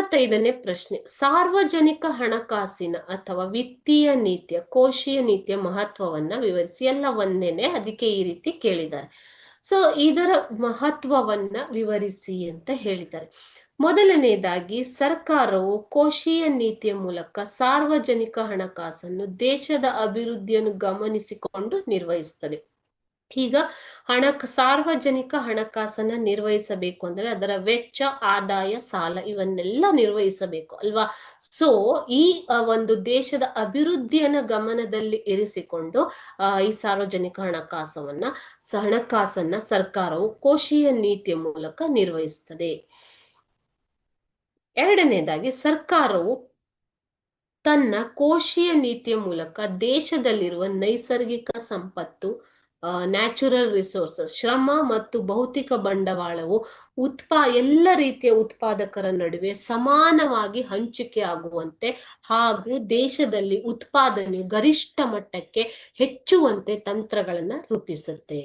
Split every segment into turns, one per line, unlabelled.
25ನೇ ಪ್ರಶ್ನೆ, ಸಾರ್ವಜನಿಕ ಹಣಕಾಸಿನ ಅಥವಾ ವಿತ್ತೀಯ ನೀತಿಯ ಕೋಶೀಯ ನೀತಿಯ ಮಹತ್ವವನ್ನ ವಿವರಿಸಿ. ಎಲ್ಲ ಒಂದೇನೆ, ಅದಕ್ಕೆ ಈ ರೀತಿ ಕೇಳಿದ್ದಾರೆ. ಸೊ ಇದರ ಮಹತ್ವವನ್ನ ವಿವರಿಸಿ ಅಂತ ಹೇಳಿದ್ದಾರೆ. ಮೊದಲನೇದಾಗಿ, ಸರ್ಕಾರವು ಕೋಶೀಯ ನೀತಿಯ ಮೂಲಕ ಸಾರ್ವಜನಿಕ ಹಣಕಾಸನ್ನು ದೇಶದ ಅಭಿವೃದ್ಧಿಯನ್ನು ಗಮನಿಸಿಕೊಂಡು ನಿರ್ವಹಿಸುತ್ತದೆ. ಈಗ ಸಾರ್ವಜನಿಕ ಹಣಕಾಸನ್ನ ನಿರ್ವಹಿಸಬೇಕು ಅಂದ್ರೆ ಅದರ ವೆಚ್ಚ, ಆದಾಯ, ಸಾಲ ಇವನ್ನೆಲ್ಲ ನಿರ್ವಹಿಸಬೇಕು ಅಲ್ವಾ. ಸೊ ಈ ಒಂದು ದೇಶದ ಅಭಿವೃದ್ಧಿಯನ್ನ ಗಮನದಲ್ಲಿ ಇರಿಸಿಕೊಂಡು ಈ ಸಾರ್ವಜನಿಕ ಹಣಕಾಸನ್ನ ಸರ್ಕಾರವು ಕೋಶೀಯ ನೀತಿಯ ಮೂಲಕ ನಿರ್ವಹಿಸುತ್ತದೆ. ಎರಡನೇದಾಗಿ, ಸರ್ಕಾರವು ತನ್ನ ಕೋಶೀಯ ನೀತಿಯ ಮೂಲಕ ದೇಶದಲ್ಲಿರುವ ನೈಸರ್ಗಿಕ ಸಂಪತ್ತು, ನ್ಯಾಚುರಲ್ ರಿಸೋರ್ಸಸ್, ಶ್ರಮ ಮತ್ತು ಭೌತಿಕ ಬಂಡವಾಳವು ಎಲ್ಲ ರೀತಿಯ ಉತ್ಪಾದಕರ ನಡುವೆ ಸಮಾನವಾಗಿ ಹಂಚಿಕೆ ಆಗುವಂತೆ ಹಾಗೂ ದೇಶದಲ್ಲಿ ಉತ್ಪಾದನೆ ಗರಿಷ್ಠ ಮಟ್ಟಕ್ಕೆ ಹೆಚ್ಚುವಂತೆ ತಂತ್ರಗಳನ್ನ ರೂಪಿಸುತ್ತೆ.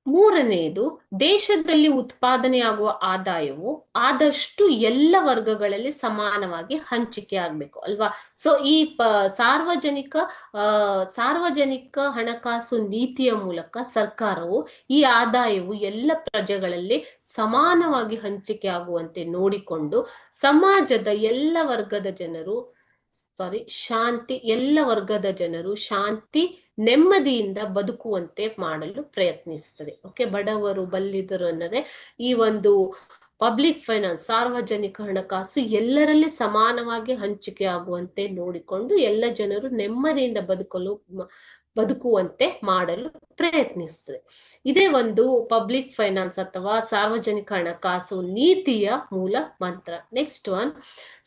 ಮೂರನೆಯದು, ದೇಶದಲ್ಲಿ ಉತ್ಪಾದನೆಯಾಗುವ ಆದಾಯವು ಆದಷ್ಟು ಎಲ್ಲ ವರ್ಗಗಳಲ್ಲಿ ಸಮಾನವಾಗಿ ಹಂಚಿಕೆ ಆಗ್ಬೇಕು ಅಲ್ವಾ. ಸೊ ಈ ಸಾರ್ವಜನಿಕ ಹಣಕಾಸು ನೀತಿಯ ಮೂಲಕ ಸರ್ಕಾರವು ಈ ಆದಾಯವು ಎಲ್ಲ ಪ್ರಜೆಗಳಲ್ಲಿ ಸಮಾನವಾಗಿ ಹಂಚಿಕೆ ಆಗುವಂತೆ ನೋಡಿಕೊಂಡು ಸಮಾಜದ ಎಲ್ಲ ವರ್ಗದ ಜನರು ಶಾಂತಿ, ನೆಮ್ಮದಿಯಿಂದ ಬದುಕುವಂತೆ ಮಾಡಲು ಪ್ರಯತ್ನಿಸುತ್ತದೆ. ಓಕೆ, ಬಡವರು ಬಲ್ಲಿದರು ಅನ್ನೋದೇ ಈ ಒಂದು ಪಬ್ಲಿಕ್ ಫೈನಾನ್ಸ್, ಸಾರ್ವಜನಿಕ ಹಣಕಾಸು ಎಲ್ಲರಲ್ಲಿ ಸಮಾನವಾಗಿ ಹಂಚಿಕೆ ಆಗುವಂತೆ ನೋಡಿಕೊಂಡು ಎಲ್ಲ ಜನರು ನೆಮ್ಮದಿಯಿಂದ ಬದುಕುವಂತೆ ಮಾಡಲು ಪ್ರಯತ್ನಿಸುತ್ತದೆ. ಇದೇ ಒಂದು ಪಬ್ಲಿಕ್ ಫೈನಾನ್ಸ್ ಅಥವಾ ಸಾರ್ವಜನಿಕ ಹಣಕಾಸು ನೀತಿಯ ಮೂಲ ಮಂತ್ರ. ನೆಕ್ಸ್ಟ್ ಒನ್,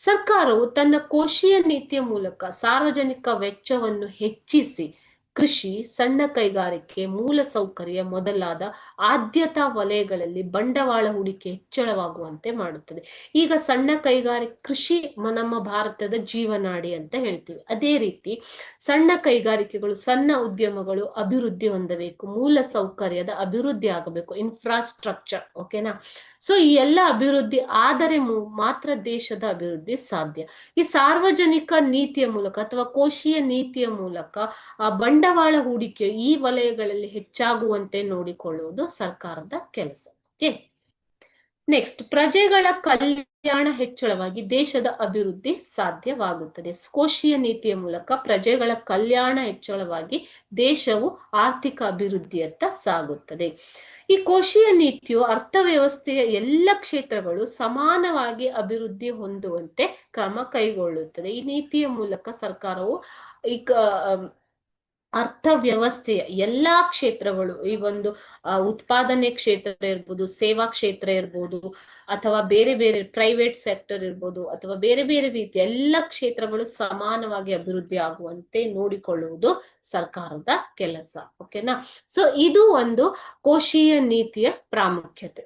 ಸರ್ಕಾರವು ತನ್ನ ಕೋಶೀಯ ನೀತಿಯ ಮೂಲಕ ಸಾರ್ವಜನಿಕ ವೆಚ್ಚವನ್ನು ಹೆಚ್ಚಿಸಿ ಕೃಷಿ, ಸಣ್ಣ ಕೈಗಾರಿಕೆ, ಮೂಲಸೌಕರ್ಯ ಮೊದಲಾದ ಆದ್ಯತಾ ವಲಯಗಳಲ್ಲಿ ಬಂಡವಾಳ ಹೂಡಿಕೆ ಹೆಚ್ಚಳವಾಗುವಂತೆ ಮಾಡುತ್ತದೆ. ಈಗ ಸಣ್ಣ ಕೈಗಾರಿಕೆ, ಕೃಷಿ ನಮ್ಮ ಭಾರತದ ಜೀವನಾಡಿ ಅಂತ ಹೇಳ್ತೀವಿ. ಅದೇ ರೀತಿ ಸಣ್ಣ ಕೈಗಾರಿಕೆಗಳು, ಸಣ್ಣ ಉದ್ಯಮಗಳು ಅಭಿವೃದ್ಧಿ ಹೊಂದಬೇಕು, ಮೂಲ ಸೌಕರ್ಯದ ಅಭಿವೃದ್ಧಿ ಆಗಬೇಕು, ಇನ್ಫ್ರಾಸ್ಟ್ರಕ್ಚರ್. ಓಕೆನಾ. ಸೊ ಈ ಎಲ್ಲ ಅಭಿವೃದ್ಧಿ ಆದರೆ ಮಾತ್ರ ದೇಶದ ಅಭಿವೃದ್ಧಿ ಸಾಧ್ಯ. ಈ ಸಾರ್ವಜನಿಕ ನೀತಿಯ ಮೂಲಕ ಅಥವಾ ಕೋಶೀಯ ನೀತಿಯ ಮೂಲಕ ಬಂಡವಾಳ ಹೂಡಿಕೆ ಈ ವಲಯಗಳಲ್ಲಿ ಹೆಚ್ಚಾಗುವಂತೆ ನೋಡಿಕೊಳ್ಳುವುದು ಸರ್ಕಾರದ ಕೆಲಸ. ಓಕೆ. ನೆಕ್ಸ್ಟ್, ಪ್ರಜೆಗಳ ಕಲ್ಯಾಣ ಹೆಚ್ಚಳವಾಗಿ ದೇಶದ ಅಭಿವೃದ್ಧಿ ಸಾಧ್ಯವಾಗುತ್ತದೆ. ಕೋಶೀಯ ನೀತಿಯ ಮೂಲಕ ಪ್ರಜೆಗಳ ಕಲ್ಯಾಣ ಹೆಚ್ಚಳವಾಗಿ ದೇಶವು ಆರ್ಥಿಕ ಅಭಿವೃದ್ಧಿಯತ್ತ ಸಾಗುತ್ತದೆ. ಈ ಕೋಶೀಯ ನೀತಿಯು ಅರ್ಥವ್ಯವಸ್ಥೆಯ ಎಲ್ಲ ಕ್ಷೇತ್ರಗಳು ಸಮಾನವಾಗಿ ಅಭಿವೃದ್ಧಿ ಹೊಂದುವಂತೆ ಕ್ರಮ ಕೈಗೊಳ್ಳುತ್ತದೆ. ಈ ನೀತಿಯ ಮೂಲಕ ಸರ್ಕಾರವು ಈಗ ಅರ್ಥವ್ಯವಸ್ಥೆಯ ಎಲ್ಲಾ ಕ್ಷೇತ್ರಗಳು, ಈ ಒಂದು ಉತ್ಪಾದನೆ ಕ್ಷೇತ್ರ ಇರ್ಬೋದು, ಸೇವಾ ಕ್ಷೇತ್ರ ಇರ್ಬೋದು, ಅಥವಾ ಬೇರೆ ಬೇರೆ ಪ್ರೈವೇಟ್ ಸೆಕ್ಟರ್ ಇರ್ಬೋದು, ಅಥವಾ ಬೇರೆ ಬೇರೆ ರೀತಿಯ ಎಲ್ಲ ಕ್ಷೇತ್ರಗಳು ಸಮಾನವಾಗಿ ಅಭಿವೃದ್ಧಿ ಆಗುವಂತೆ ನೋಡಿಕೊಳ್ಳುವುದು ಸರ್ಕಾರದ ಕೆಲಸ. ಓಕೆನಾ. ಸೊ ಇದು ಒಂದು ಕೋಶೀಯ ನೀತಿಯ ಪ್ರಾಮುಖ್ಯತೆ.